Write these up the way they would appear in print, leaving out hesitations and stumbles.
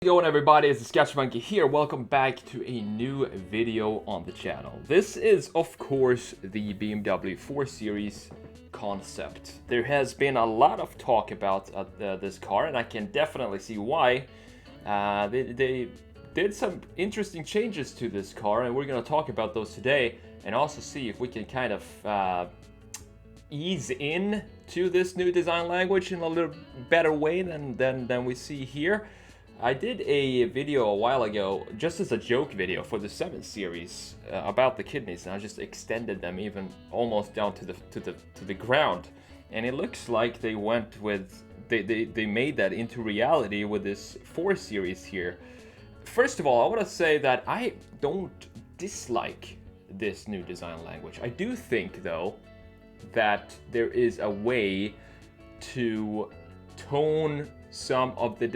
Going everybody, it's TheSketchMonkey here. Welcome back to a new video on the channel. This is of course the BMW 4 Series concept. There has been a lot of talk about this car, and I can definitely see why. They did some interesting changes to this car, and we're going to talk about those today and also see if we can kind of ease in to this new design language in a little better way than we see here. I did a video a while ago, just as a joke video for the 7 Series about the kidneys, and I just extended them even almost down to the ground. And it looks like they went with they made that into reality with this 4 Series here. First of all, I want to say that I don't dislike this new design language. I do think though that there is a way to tone some of the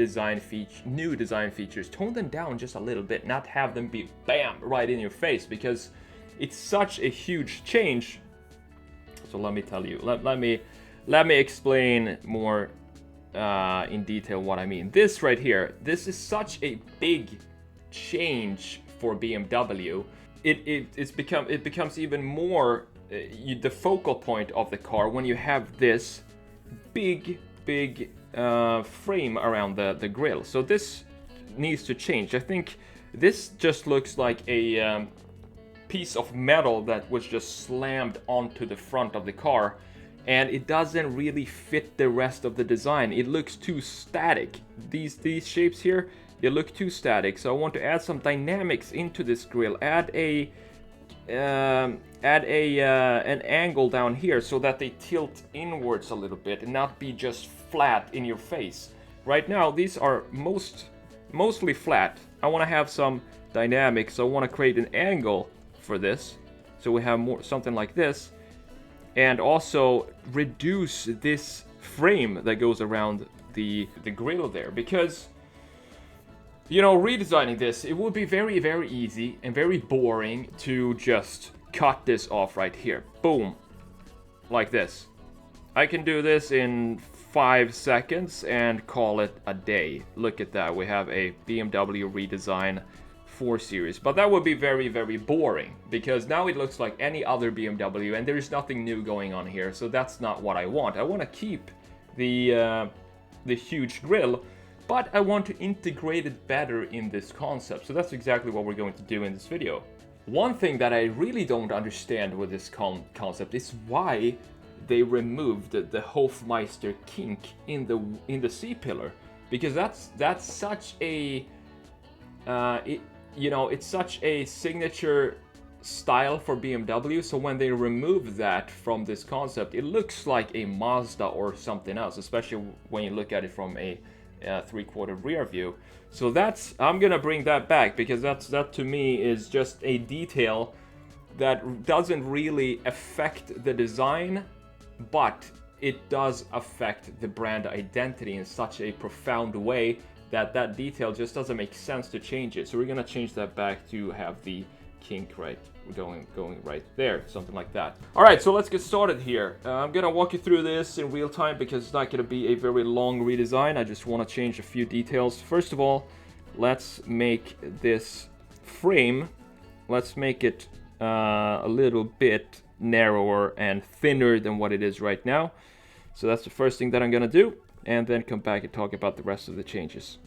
new design features, tone them down just a little bit, not have them be bam right in your face, because it's such a huge change. So let me tell you, let me explain more in detail what I mean. This right here, this is such a big change for BMW. It becomes even more the focal point of the car when you have this big frame around the grille. So this needs to change. I think this just looks like a piece of metal that was just slammed onto the front of the car, and it doesn't really fit the rest of the design. It looks too static. These shapes here, they look too static. So I want to add some dynamics into this grille. Add an angle down here so that they tilt inwards a little bit and not be just flat in your face. Right now these are mostly flat. I want to have some dynamics, so I want to create an angle for this, so we have more something like this, and also reduce this frame that goes around the grille there, because you know, redesigning this, it would be very easy and very boring to just cut this off right here. Boom. Like this. I can do this in 5 seconds and call it a day. Look at that. We have a BMW redesign 4 Series. But that would be very boring, because now it looks like any other BMW and there's nothing new going on here. So that's not what I want. I want to keep the huge grille, but I want to integrate it better in this concept. So that's exactly what we're going to do in this video. One thing that I really don't understand with this concept is why they removed the Hofmeister kink in the C-pillar, because that's such a it's such a signature style for BMW. So when they remove that from this concept, it looks like a Mazda or something else, especially when you look at it from a 3/4 rear view. So I'm gonna bring that back, because that to me is just a detail that doesn't really affect the design, but it does affect the brand identity in such a profound way that detail just doesn't make sense to change it. So we're gonna change that back to have the kink right going right there, something like that. All right, so let's get started here. I'm gonna walk you through this in real time because it's not gonna be a very long redesign. I just want to change a few details. First of all, let's make this frame, let's make it a little bit narrower and thinner than what it is right now. So that's the first thing that I'm gonna do, and then come back and talk about the rest of the changes.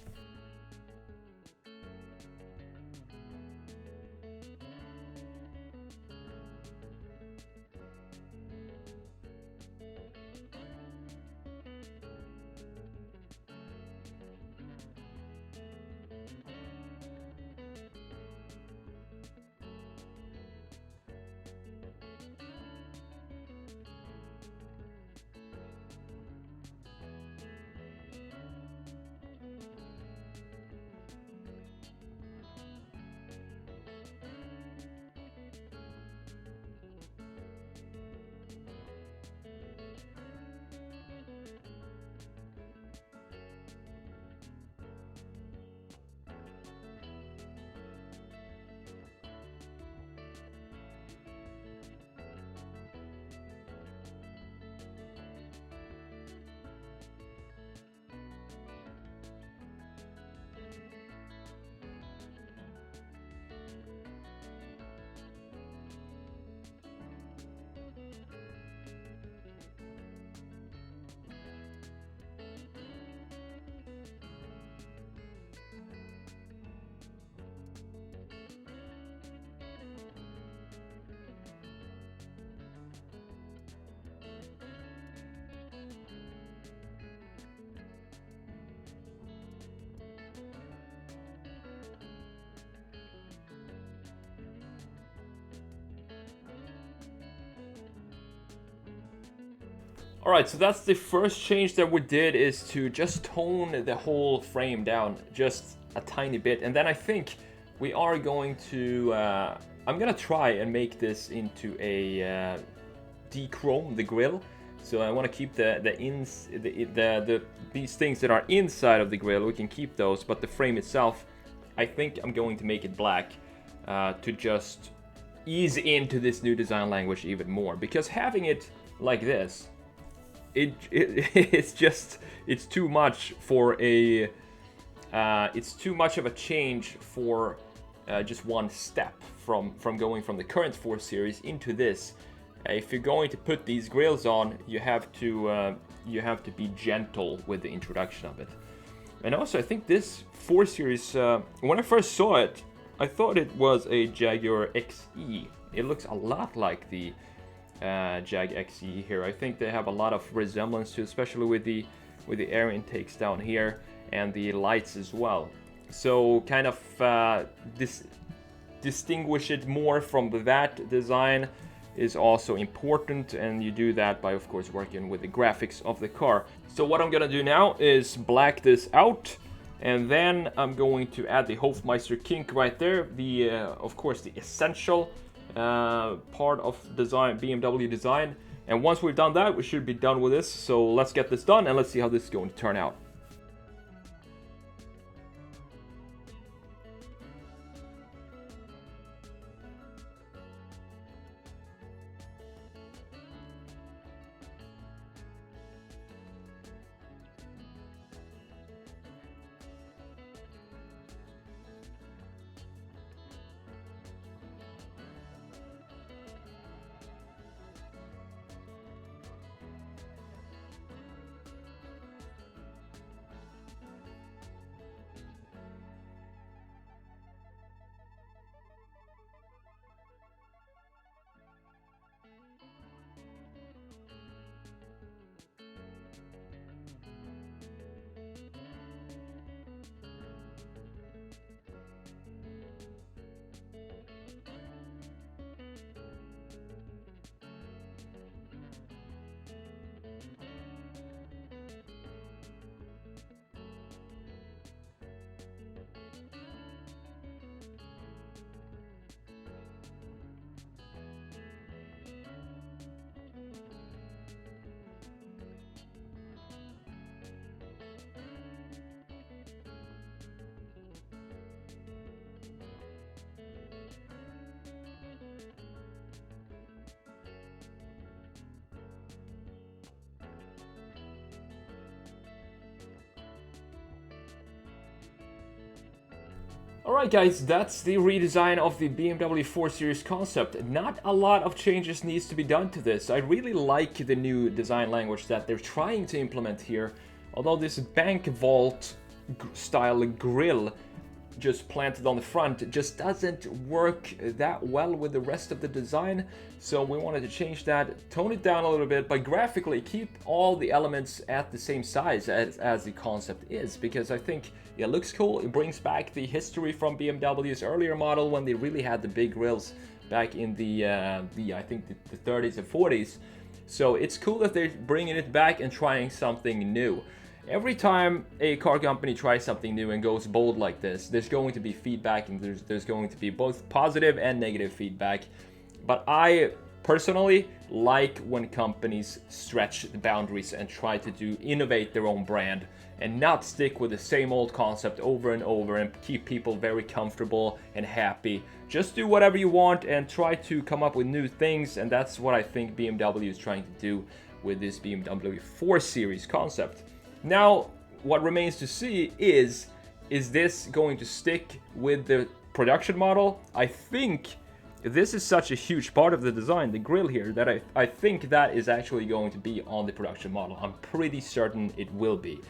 Alright, so that's the first change that we did, is to just tone the whole frame down just a tiny bit. And then I think we are going to, I'm gonna try and make this into a dechrome the grill. So I want to keep these things that are inside of the grill, we can keep those, but the frame itself, I think I'm going to make it black to just ease into this new design language even more. Because having it like this, it's too much for a it's too much of a change for just one step from going from the current 4 Series into this. If you're going to put these grills on, you have to be gentle with the introduction of it. And also, I think this 4 Series, when I first saw it, I thought it was a Jaguar XE. It looks a lot like the Jag XE here. I think they have a lot of resemblance to, especially with the air intakes down here and the lights as well. So kind of distinguish it more from that design is also important, and you do that by, of course, working with the graphics of the car. So what I'm gonna do now is black this out, and then I'm going to add the Hofmeister kink right there, the of course the essential part of design, BMW design. And once we've done that, we should be done with this. So let's get this done and let's see how this is going to turn out. Alright guys, that's the redesign of the BMW 4 Series concept. Not a lot of changes needs to be done to this. I really like the new design language that they're trying to implement here. Although this bank vault style grille just planted on the front just doesn't work that well with the rest of the design. So we wanted to change that, tone it down a little bit, but graphically keep all the elements at the same size as the concept is, because I think it looks cool. It brings back the history from BMW's earlier model when they really had the big grills back in the I think the 30s and 40s. So it's cool that they're bringing it back and trying something new. Every time a car company tries something new and goes bold like this, there's going to be feedback, and there's going to be both positive and negative feedback. But I personally like when companies stretch the boundaries and try to innovate their own brand and not stick with the same old concept over and over and keep people very comfortable and happy. Just do whatever you want and try to come up with new things, and that's what I think BMW is trying to do with this BMW 4 Series concept. Now, what remains to see is this going to stick with the production model? I think this is such a huge part of the design, the grille here, that I think that is actually going to be on the production model. I'm pretty certain it will be.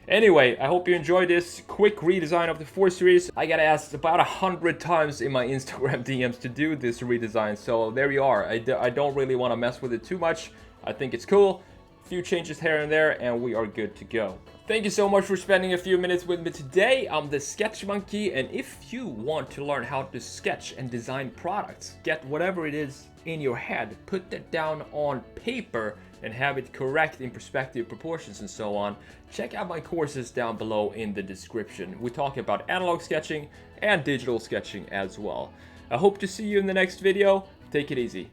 Anyway, I hope you enjoyed this quick redesign of the 4 Series. I got asked about 100 times in my Instagram DMs to do this redesign, so there you are. I don't really want to mess with it too much. I think it's cool. Few changes here and there, and we are good to go. Thank you so much for spending a few minutes with me today. I'm the TheSketchMonkey, and if you want to learn how to sketch and design products, get whatever it is in your head, put that down on paper and have it correct in perspective, proportions and so on, check out my courses down below in the description. We talk about analog sketching and digital sketching as well. I hope to see you in the next video. Take it easy.